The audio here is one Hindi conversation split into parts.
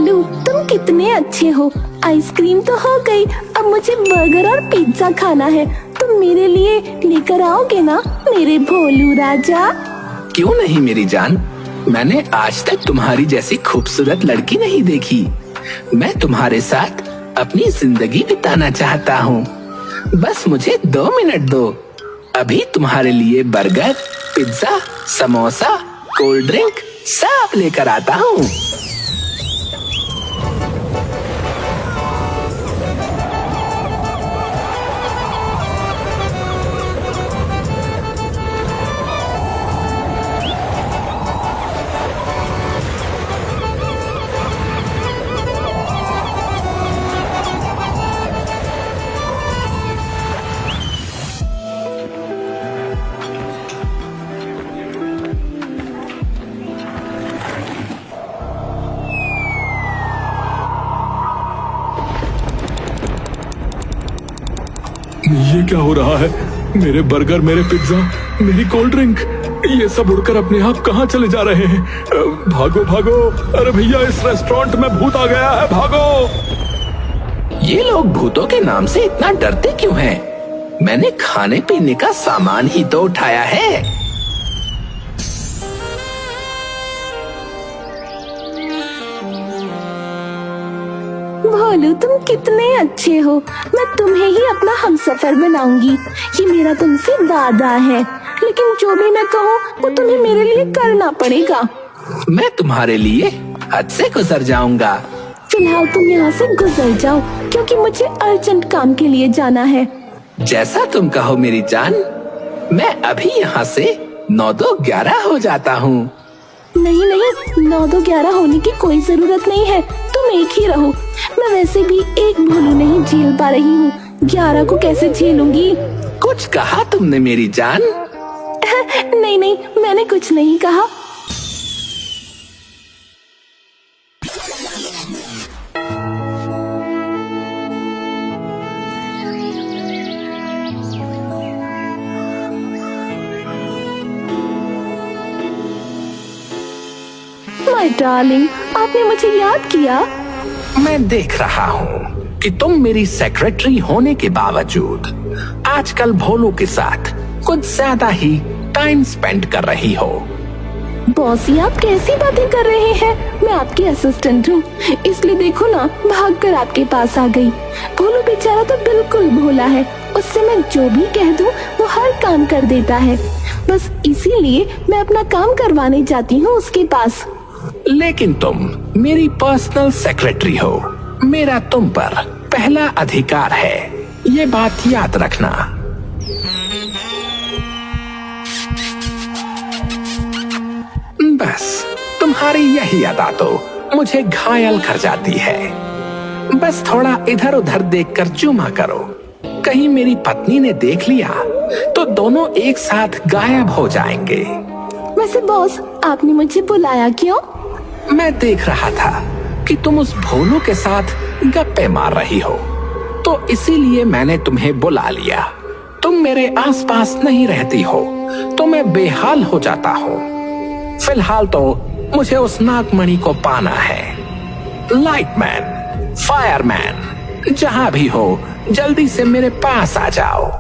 भोलू, तुम कितने अच्छे हो। आइसक्रीम तो हो गई, अब मुझे बर्गर और पिज्जा खाना है। तुम मेरे लिए लेकर आओगे ना मेरे भोलू राजा? क्यों नहीं मेरी जान, मैंने आज तक तुम्हारी जैसी खूबसूरत लड़की नहीं देखी। मैं तुम्हारे साथ अपनी जिंदगी बिताना चाहता हूँ। बस मुझे 2 मिनट दो, अभी तुम्हारे लिए burger, pizza, samosa, cold drink सब लेकर आता हूँ। ये क्या हो रहा है? मेरे बर्गर, मेरे पिज्जा, मेरी कोल्ड ड्रिंक, ये सब उड़कर अपने आप कहाँ चले जा रहे हैं? भागो भागो! अरे भैया, इस रेस्टोरेंट में भूत आ गया है, भागो! ये लोग भूतों के नाम से इतना डरते क्यों हैं? मैंने खाने पीने का सामान ही तो उठाया है। भोलू, तुम कितने अच्छे हो। मैं तुम्हें ही अपना हमसफर बनाऊंगी। ये मेरा तुमसे वादा है, लेकिन जो भी मैं कहूँ वो तुम्हें मेरे लिए करना पड़ेगा। मैं तुम्हारे लिए हद से गुजर जाऊंगा। फिलहाल तुम यहाँ से गुजर जाओ, क्योंकि मुझे अर्जेंट काम के लिए जाना है। जैसा तुम कहो मेरी जान, मैं अभी यहाँ से 9-2-11 हो जाता हूँ। नहीं नहीं, 9-2-11 होने की कोई जरूरत नहीं है। तुम एक ही रहो। मैं वैसे भी एक भोलू नहीं झेल पा रही हूँ, 11 को कैसे झेलूंगी? कुछ कहा तुमने मेरी जान? नहीं नहीं, मैंने कुछ नहीं कहा। माय डार्लिंग, आपने मुझे याद किया। मैं देख रहा हूँ कि तुम मेरी सेक्रेटरी होने के बावजूद आजकल भोलू के साथ कुछ ज्यादा ही टाइम स्पेंड कर रही हो। बॉस, ये आप कैसी बातें कर रहे हैं? मैं आपकी असिस्टेंट हूँ, इसलिए देखो ना, भागकर आपके पास आ गई। भोलू बेचारा तो बिल्कुल भोला है, उससे मैं जो भी कह दूँ वो हर काम कर देता है। बस इसीलिए मैं अपना काम करवाने जाती हूँ उसके पास। लेकिन तुम मेरी पर्सनल सेक्रेटरी हो, मेरा तुम पर पहला अधिकार है, ये बात याद रखना। बस तुम्हारी यही अदा तो मुझे घायल कर जाती है। बस थोड़ा इधर उधर देखकर चूमा करो, कहीं मेरी पत्नी ने देख लिया तो दोनों एक साथ गायब हो जाएंगे। वैसे बॉस, आपने मुझे बुलाया क्यों? मैं देख रहा था कि तुम उस भोलू के साथ गप्पे मार रही हो, तो इसीलिए मैंने तुम्हें बुला लिया। तुम मेरे आसपास नहीं रहती हो तो मैं बेहाल हो जाता हूँ। फिलहाल तो मुझे उस नागमणि को पाना है। लाइटमैन, फायरमैन, जहां भी हो जल्दी से मेरे पास आ जाओ।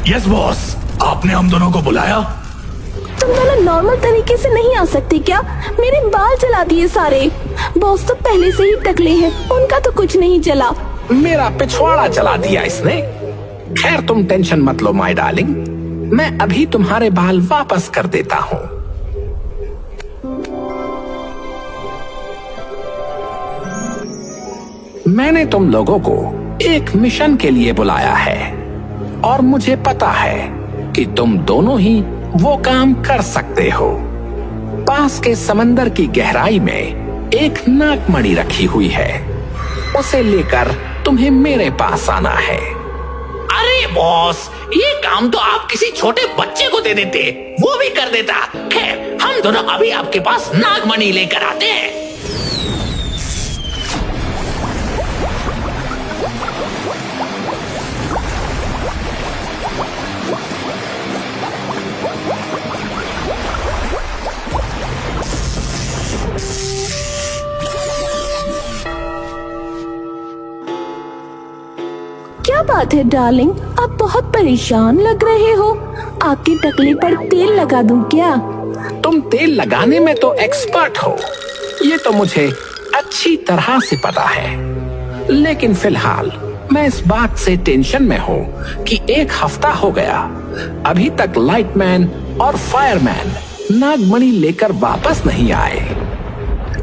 यस बॉस, आपने हम दोनों को बुलाया? तुम दोनों नॉर्मल तरीके से नहीं आ सकते क्या? मेरे बाल जला दिए सारे। बॉस तो पहले से ही टकले हैं, उनका तो कुछ नहीं जला। मेरा पिछवाड़ा जला दिया इसने। खैर तुम टेंशन मत लो माय डार्लिंग, मैं अभी तुम्हारे बाल वापस कर देता हूँ। मैंने तुम लोगों को एक मिशन के लिए बुलाया है और मुझे पता है कि तुम दोनों ही वो काम कर सकते हो। पास के समंदर की गहराई में एक नागमणि रखी हुई है, उसे लेकर तुम्हें मेरे पास आना है। अरे बॉस, ये काम तो आप किसी छोटे बच्चे को दे देते, वो भी कर देता। खैर, हम दोनों अभी आपके पास नागमणि लेकर आते हैं। क्या बात है डार्लिंग, आप बहुत परेशान लग रहे हो। आपके टकले पर तेल लगा दूं क्या? तुम तेल लगाने में तो एक्सपर्ट हो, ये तो मुझे अच्छी तरह से पता है। लेकिन फिलहाल मैं इस बात से टेंशन में हूँ कि 1 हफ्ता हो गया, अभी तक लाइटमैन और फायरमैन नागमणि लेकर वापस नहीं आए।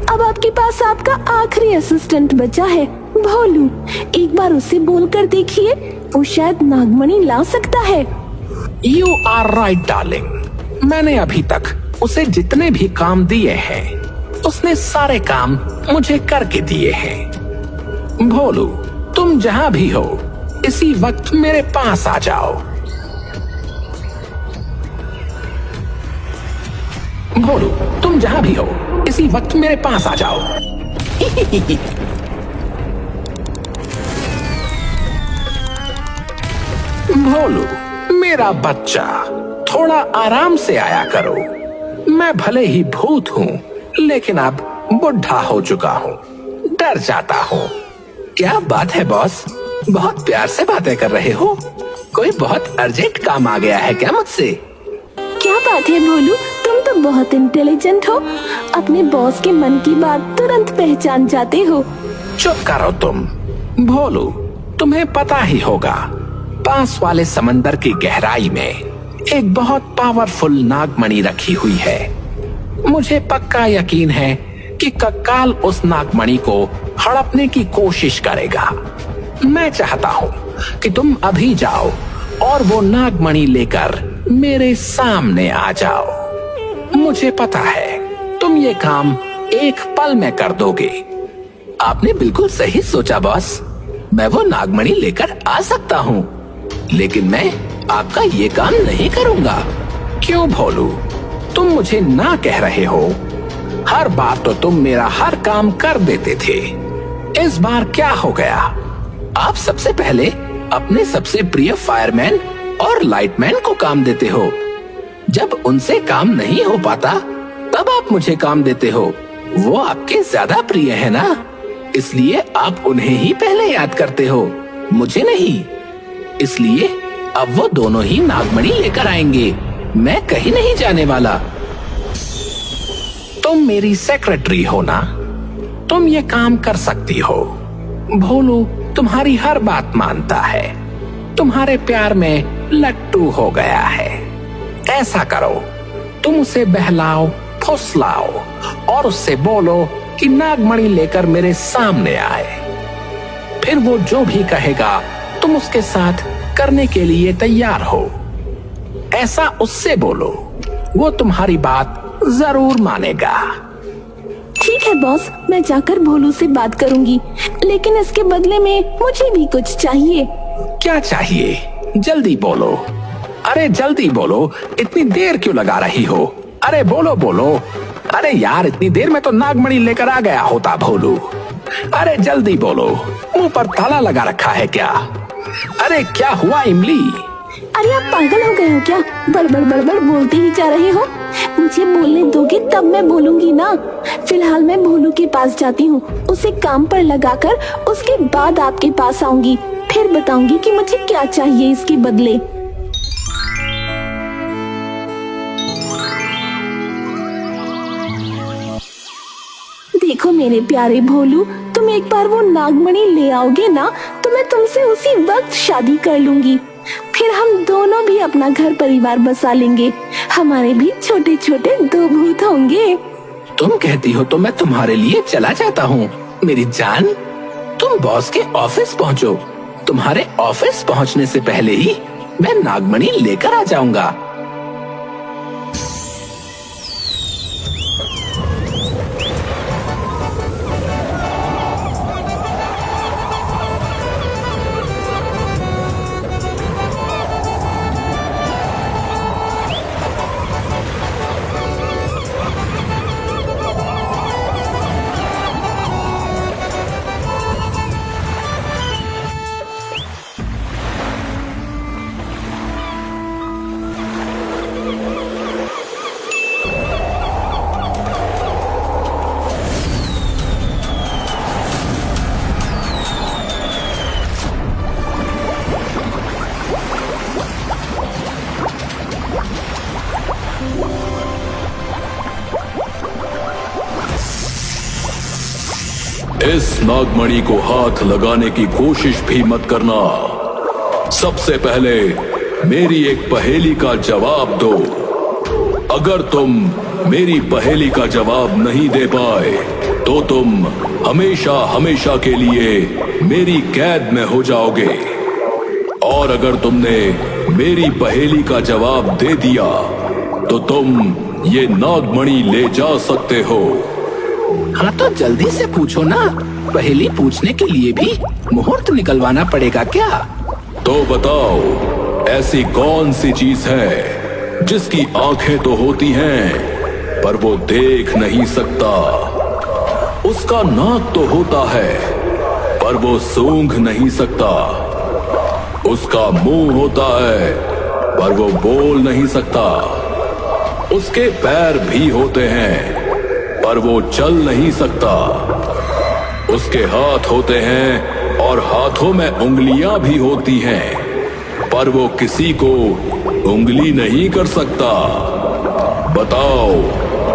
अब आपके पास आपका आखिरी असिस्टेंट बचा है, भोलू। एक बार उससे बोलकर देखिए, वो शायद नागमणि ला सकता है। You are right, darling. मैंने अभी तक उसे जितने भी काम दिए हैं, उसने सारे काम मुझे करके दिए हैं। भोलू, तुम जहाँ भी हो, इसी वक्त मेरे पास आ जाओ। भोलू, तुम जहाँ भी हो, इसी वक्त मेरे पास आ जाओ। भोलू, मेरा बच्चा, थोड़ा आराम से आया करो। मैं भले ही भूत हूँ, लेकिन अब बुढ़ा हो चुका हूँ, डर जाता हूँ। क्या बात है बॉस, बहुत प्यार से बातें कर रहे हो। कोई बहुत अर्जेंट काम आ गया है क्या मुझसे? क्या बात है भोलू, तुम तो बहुत इंटेलिजेंट हो। अपने बॉस के मन की बात तुरंत पहचान जाते हो। चुप करो तुम। भोलू, तुम्हें पता ही होगा, पास वाले समंदर की गहराई में एक बहुत पावरफुल नागमणि रखी हुई है। मुझे पक्का यकीन है कि कक्काल उस नागमणि को हड़पने की कोशिश करेगा। मैं चाहता हूँ कि तुम अभी जाओ और वो नागमणि लेकर मेरे सामने आ जाओ। मुझे पता है तुम ये काम 1 पल में कर दोगे। आपने बिल्कुल सही सोचा बॉस, मैं वो नागमणि लेकर आ सकता हूँ, लेकिन मैं आपका ये काम नहीं करूंगा। क्यों भोलू, तुम मुझे ना कह रहे हो? हर बार तो तुम मेरा हर काम कर देते थे, इस बार क्या हो गया? आप सबसे पहले अपने सबसे प्रिय फायरमैन और लाइटमैन को काम देते हो। जब उनसे काम नहीं हो पाता, तब आप मुझे काम देते हो। वो आपके ज्यादा प्रिय है ना, इसलिए आप उन्हें ही पहले याद करते हो, मुझे नहीं। इसलिए अब वो दोनों ही नागमणि लेकर आएंगे, मैं कहीं नहीं जाने वाला। तुम मेरी सेक्रेटरी हो ना, तुम ये काम कर सकती हो। भोलू तुम्हारी हर बात मानता है, तुम्हारे प्यार में लट्टू हो गया है। ऐसा करो, तुम उसे बहलाओ, फुसलाओ और उससे बोलो कि नागमणि लेकर मेरे सामने आए। फिर वो जो भी कहेगा तुम उसके साथ करने के लिए तैयार हो। ऐसा उससे बोलो, वो तुम्हारी बात जरूर मानेगा। ठीक है बॉस, मैं जाकर भोलू से बात करूंगी, लेकिन इसके बदले में मुझे भी कुछ चाहिए। क्या चाहिए? जल्दी बोलो। अरे जल्दी बोलो, इतनी देर क्यों लगा रही हो? अरे बोलो बोलो। अरे यार, इतनी देर में तो नागमणि लेकर आ गया होता भोलू। अरे जल्दी बोलो, मुंह पर ताला लगा रखा है क्या? अरे क्या हुआ इमली? अरे आप पागल हो गए हो क्या? बड़बड़ बड़बड़ बोलते ही जा रहे हो। मुझे बोलने दोगे तब मैं बोलूंगी ना। फिलहाल मैं भोलू के पास जाती हूँ, उसे काम पर लगाकर उसके बाद आपके पास आऊंगी, फिर बताऊंगी कि मुझे क्या चाहिए इसके बदले। देखो मेरे प्यारे भोलू, तुम एक बार वो नागमणि ले आओगे ना, तो मैं तुमसे उसी वक्त शादी कर लूंगी। फिर हम दोनों भी अपना घर परिवार बसा लेंगे। हमारे भी छोटे छोटे 2 भूत होंगे। तुम कहती हो तो मैं तुम्हारे लिए चला जाता हूँ मेरी जान। तुम बॉस के ऑफिस पहुँचो, तुम्हारे ऑफिस पहुँचने से पहले ही मैं नागमणि लेकर आ जाऊंगा। इस नागमणि को हाथ लगाने की कोशिश भी मत करना। सबसे पहले मेरी एक पहेली का जवाब दो। अगर तुम मेरी पहेली का जवाब नहीं दे पाए तो तुम हमेशा हमेशा के लिए मेरी कैद में हो जाओगे। और अगर तुमने मेरी पहेली का जवाब दे दिया तो तुम ये नागमणि ले जा सकते हो। हाँ तो जल्दी से पूछो ना, पहेली पूछने के लिए भी मुहूर्त निकलवाना पड़ेगा क्या? तो बताओ, ऐसी कौन सी चीज है जिसकी आंखें तो होती हैं पर वो देख नहीं सकता? उसका नाक तो होता है पर वो सूंघ नहीं सकता। उसका मुंह होता है पर वो बोल नहीं सकता। उसके पैर भी होते हैं पर वो चल नहीं सकता। उसके हाथ होते हैं और हाथों में उंगलियां भी होती हैं पर वो किसी को उंगली नहीं कर सकता। बताओ,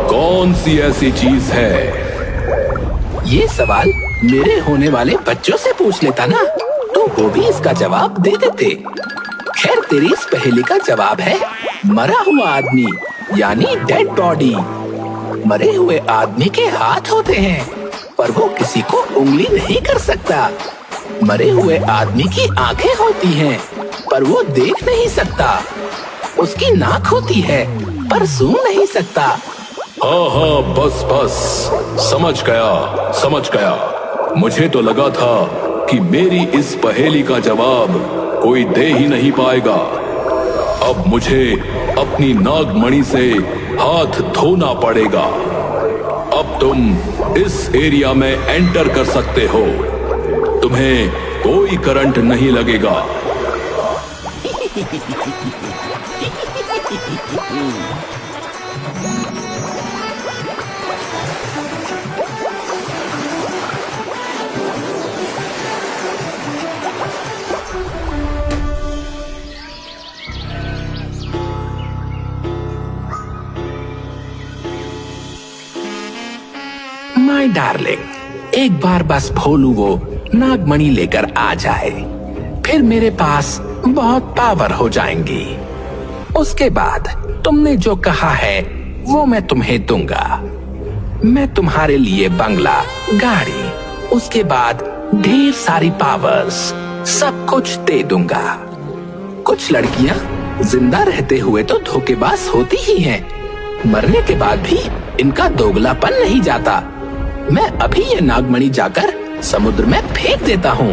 कौन सी ऐसी चीज है? ये सवाल मेरे होने वाले बच्चों से पूछ लेता ना तो वो भी इसका जवाब दे देते। खैर, तेरी इस पहेली का जवाब है मरा हुआ आदमी, यानी डेड बॉडी। मरे हुए आदमी के हाथ होते हैं पर वो किसी को उंगली नहीं कर सकता। मरे हुए आदमी की आंखें होती हैं पर वो देख नहीं सकता। उसकी नाक होती है पर सूंघ नहीं सकता। हाँ, बस बस, समझ गया। मुझे तो लगा था कि मेरी इस पहेली का जवाब कोई दे ही नहीं पाएगा। अब मुझे अपनी नागमणि से हाथ धोना पड़ेगा। अब तुम इस एरिया में एंटर कर सकते हो। तुम्हें कोई करंट नहीं लगेगा। माय डार्लिंग, एक बार बस भोलू वो नागमणि लेकर आ जाए, फिर मेरे पास बहुत पावर हो जाएंगी। उसके बाद तुमने जो कहा है वो मैं तुम्हें दूंगा। मैं तुम्हारे लिए बंगला, गाड़ी, उसके बाद ढेर सारी पावर्स, सब कुछ दे दूंगा। कुछ लड़कियां जिंदा रहते हुए तो धोखेबाज होती ही हैं, मरने के बाद भी इनका दोगलापन नहीं जाता। मैं अभी ये नागमणि जाकर समुद्र में फेंक देता हूँ।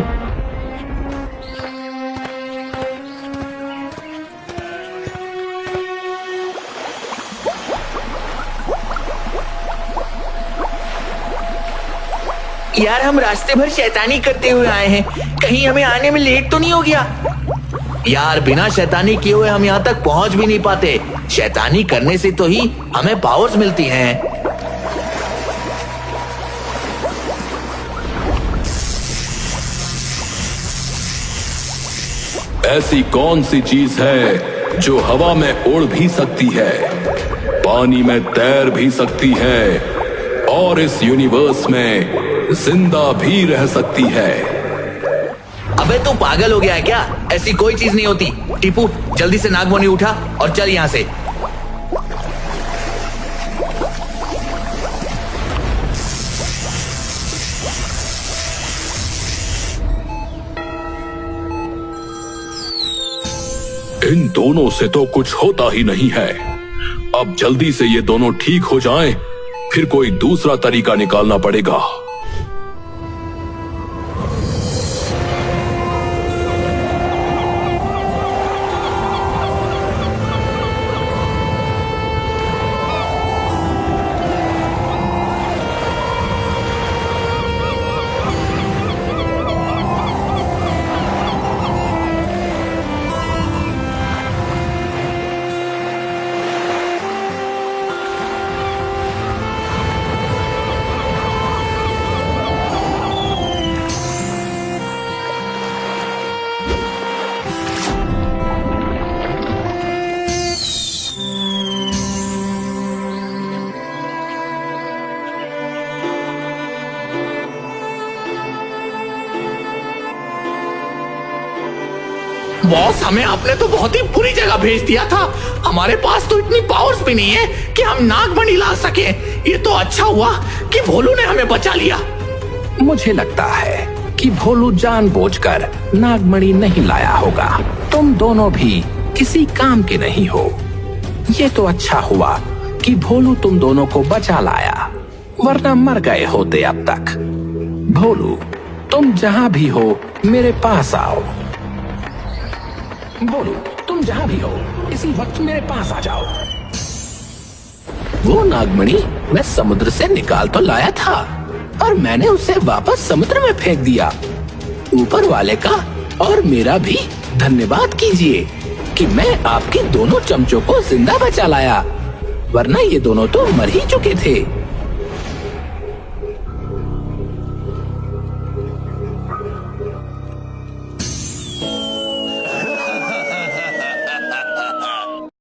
यार, हम रास्ते भर शैतानी करते हुए आए हैं, कहीं हमें आने में लेट तो नहीं हो गया? यार, बिना शैतानी किए हुए हम यहाँ तक पहुँच भी नहीं पाते। शैतानी करने से तो ही हमें पावर्स मिलती हैं। ऐसी कौन सी चीज है जो हवा में उड़ भी सकती है, पानी में तैर भी सकती है और इस यूनिवर्स में जिंदा भी रह सकती है? अबे तू पागल हो गया है क्या? ऐसी कोई चीज नहीं होती। टीपू, जल्दी से नागमणि उठा और चल यहाँ से। इन दोनों से तो कुछ होता ही नहीं है। अब जल्दी से ये दोनों ठीक हो जाएं, फिर कोई दूसरा तरीका निकालना पड़ेगा। बॉस, हमें आपने तो बहुत ही बुरी जगह भेज दिया था। हमारे पास तो इतनी पावर्स भी नहीं है कि हम नागमणि ला सके। ये तो अच्छा हुआ कि भोलू ने हमें बचा लिया। मुझे लगता है कि भोलू जानबूझकर नागमणि नहीं लाया होगा। तुम दोनों भी किसी काम के नहीं हो। ये तो अच्छा हुआ कि भोलू तुम दोनों को बचा लाया, वरना मर गए होते अब तक। भोलू, तुम जहां भी हो मेरे पास आओ। भोलू, तुम जहां भी हो इसी वक्त मेरे पास आ जाओ। वो नागमणि मैं समुद्र से निकाल तो लाया था और मैंने उसे वापस समुद्र में फेंक दिया। ऊपर वाले का और मेरा भी धन्यवाद कीजिए कि मैं आपके दोनों चमचों को जिंदा बचा लाया, वरना ये दोनों तो मर ही चुके थे।